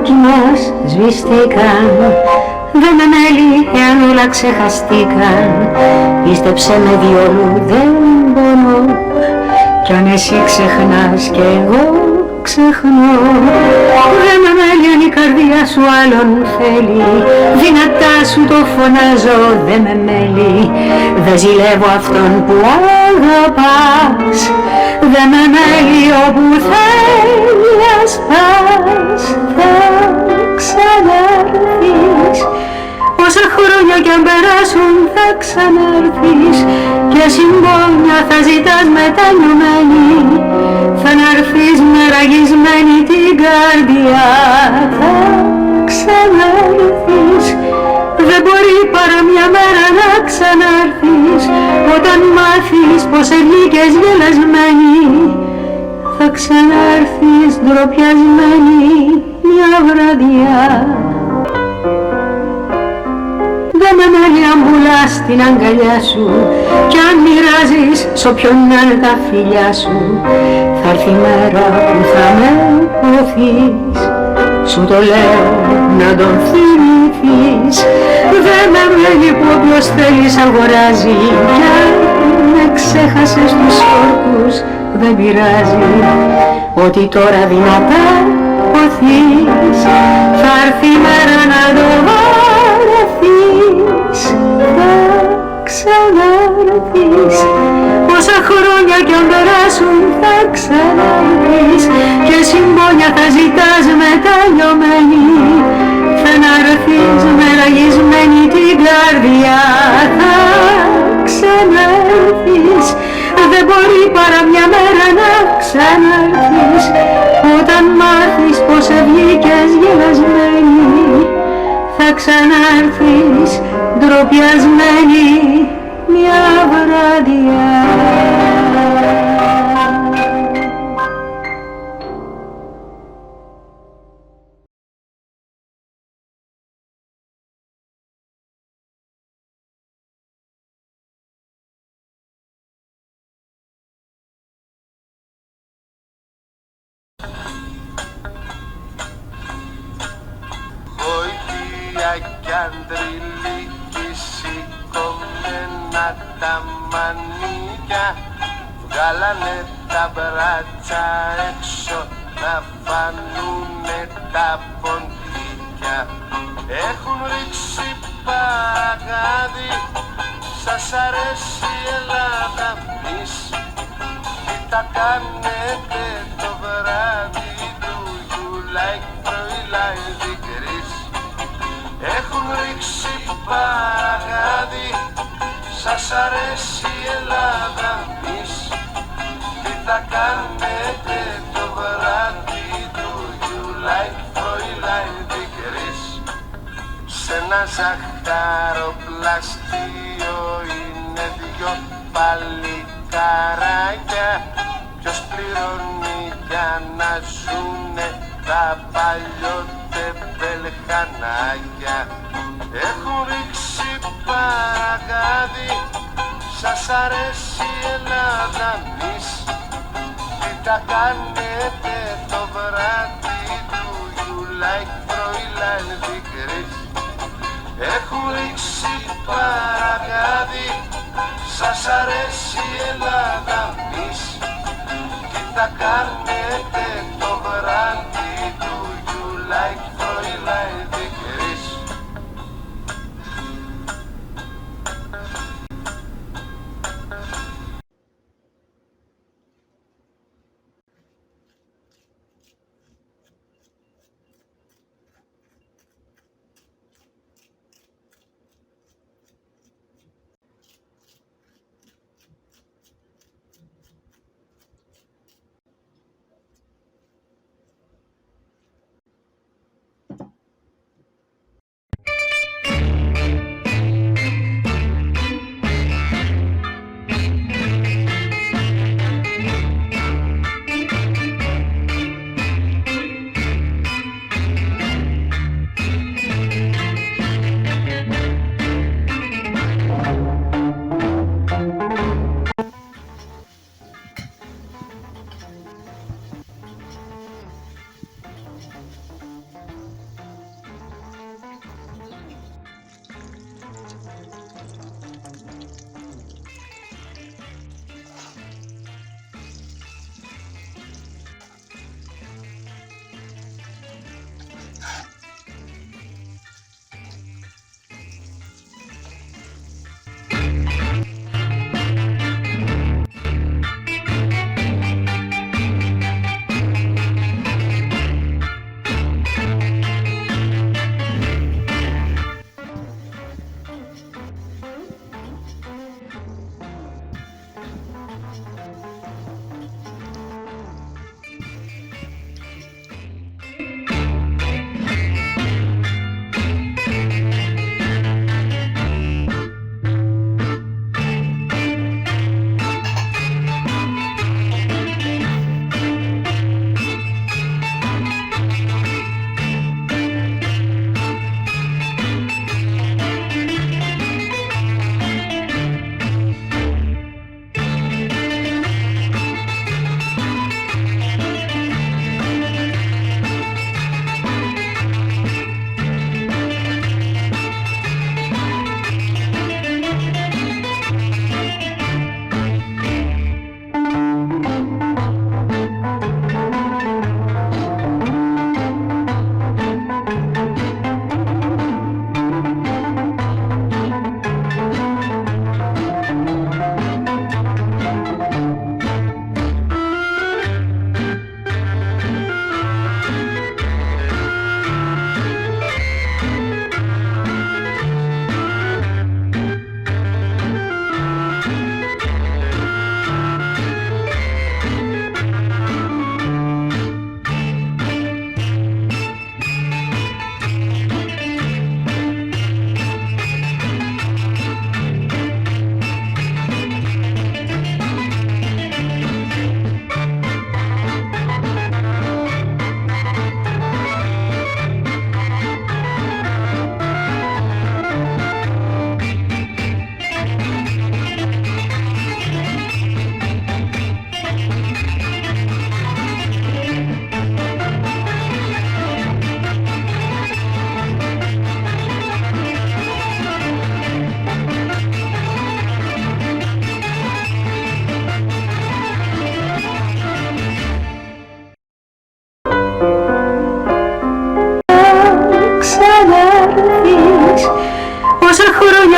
στόκοι μας σβήστηκαν. Δεν με μέλη εάν όλα ξεχαστήκαν. Πίστεψε με διόλου δεν μπορώ. Κι αν εσύ ξεχνάς κι εγώ ξεχνώ. Δεν με μέλει αν η καρδιά σου άλλον θέλει. Δυνατά σου το φωνάζω δεν με μέλει. Δεν ζηλεύω αυτόν που αγαπάς. Δεν με μέλει όπου θέλει ας πας. Θα ξανάρθεις. Όσα χρόνια κι αν περάσουν θα ξανάρθεις. Και συμπόνια θα ζητάς μετανιωμένη. Θα να'ρθείς με ραγισμένη την καρδιά. Θα ξανάρθεις. Δεν μπορεί παρά μια μέρα να ξανάρθεις. Όταν μάθεις πως βγήκες γελασμένη. Θα ξανάρθεις ντροπιασμένη μια βραδιά. Δεν με μέλει αν πουλάς την αγκαλιά σου. Κι αν μοιράζεις σ' όποιον να είναι τα φιλιά σου. Θα έρθει η μέρα που θα με ποθείς. Σου το λέω να τον θυμηθείς. Δεν με μέλει που όποιος θέλεις αγοράζει. Κι αν με ξέχασες τους όρκους δεν πειράζει. Ότι τώρα δυνατά ποθείς. Θα έρθει η μέρα να το βαρεθείς. Θα ξανάρθεις. Όσα χρόνια κι αν περάσουν θα ξανάρθεις. Και συμπόνια θα ζητάς μετανιωμένη. Θα να'ρθείς με ραγισμένη την καρδιά. Θα ξανάρθεις. Δεν μπορεί παρά μια μέρα να ξανάρθεις. Όταν μάθεις πως βγήκες γελασμένη. Θα ξανάρθεις ντροπιασμένη μια βραδιά. Κι αντριλίκη σηκωμένα τα μανίκια. Βγάλανε τα μπράτσα έξω να φανούνε τα ποντίκια. Έχουν ρίξει παραγάδι. Σας αρέσει η Ελλάδα μης. Τι τα κάνετε το βράδυ του you like πρωί δικρής. Έχουν ρίξει παραγάδι. Σας αρέσει η Ελλάδα μης. Τι θα κάνετε το βράδυ του you like πρωί δικρής. Σ' ένα ζαχαροπλαστείο είναι δυο παλικαράκια. Ποιος πληρώνει για να ζουνε τα παλιότεμπελχανάκια. Έχουν ρίξει παραγάδι. Σας αρέσει η Ελλάδα μης. Τι τα κάνετε το βράδυ του you like πρωί δικρής. Έχουν ρίξει παραγάδι. Σας αρέσει η Ελλάδα μης. Τι θα κάνετε το βράδυ του you like πρωί δικρής.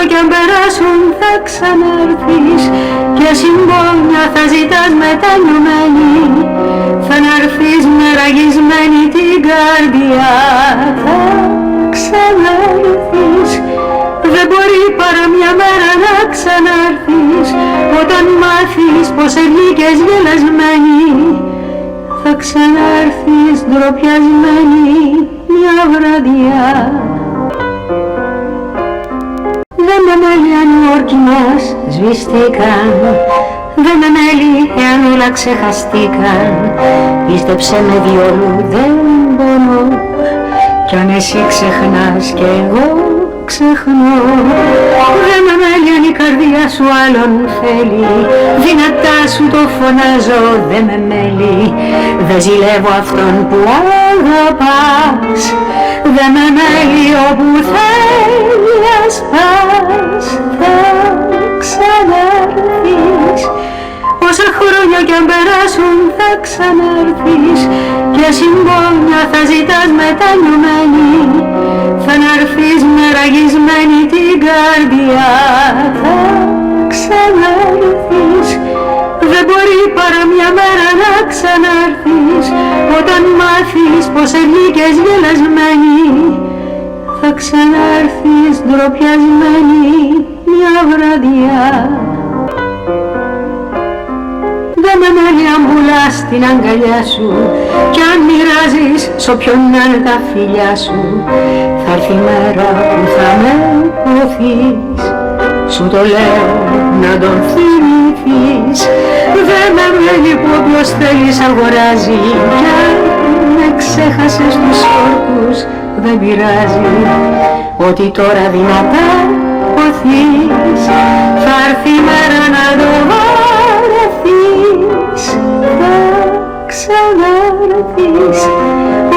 χρόνια κι αν περάσουν θα ξαναρθείς και συμπόνια θα ζητάς μετανιωμένη. Θα να'ρθείς με ραγισμένη την καρδιά, θα ξαναρθείς. Δεν μπορεί παρά μια μέρα να ξαναρθείς, όταν μάθεις πως βγήκες γελασμένη. Θα ξαναρθείς ντροπιασμένη μια βραδιά. Δεν με μέλει αν οι όρκοι μας σβηστήκαν, δεν με μέλει εάν όλα ξεχαστήκαν. Πίστεψε με διόλου δεν μπορώ, κι αν εσύ ξεχνάς κι εγώ ξεχνώ. Δεν με μέλει αν η καρδιά σου άλλον θέλει, δυνατά σου το φωνάζω δεν με μέλει. Δεν ζηλεύω αυτόν που αγαπάς, δεν με μέλει όπου θέλει ας πας. Θα ξαναρθείς, όσα χρόνια κι αν περάσουν θα ξαναρθείς και συμπόνια θα ζητάς μετανιωμένη. Θα να'ρθείς με ραγισμένη την καρδιά, θα ξαναρθείς. Δεν μπορεί παρά μια μέρα να ξαναρθείς, όταν μάθεις πως βγήκες γελασμένη. Θα ξαναρθείς ντροπιασμένη μια βραδιά. Δεν με μέλει αν πουλάς την αγκαλιά σου κι αν μοιράζεις σ' όποιον να είναι τα φιλιά σου. Θα έρθει η μέρα που θα με ποθείς, σου το λέω να τον θυμηθείς. Δεν με μέλει που όποιος θέλεις αγοράζει, κι αν με ξέχασες τους όρκους δεν πειράζει. Ότι τώρα δυνατά ποθείς, θα έρθει η μέρα να το βαρεθείς. Θα ξαναρθείς,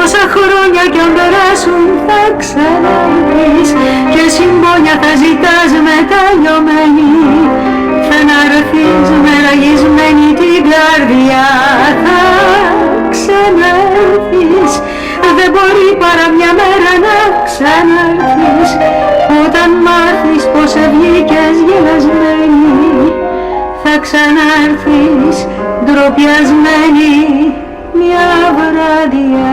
όσα χρόνια κι αν περάσουν θα ξαναρθείς και συμπόνια θα ζητάς μετανιωμένη. Θα να'ρθείς με ραγισμένη την καρδιά, θα ξαναρθείς. Δεν μπορεί παρά μια μέρα να ξαναρθείς, όταν μάθεις πως βγήκες γελασμένη. Θα ξαναρθείς ντροπιασμένη μια βραδιά.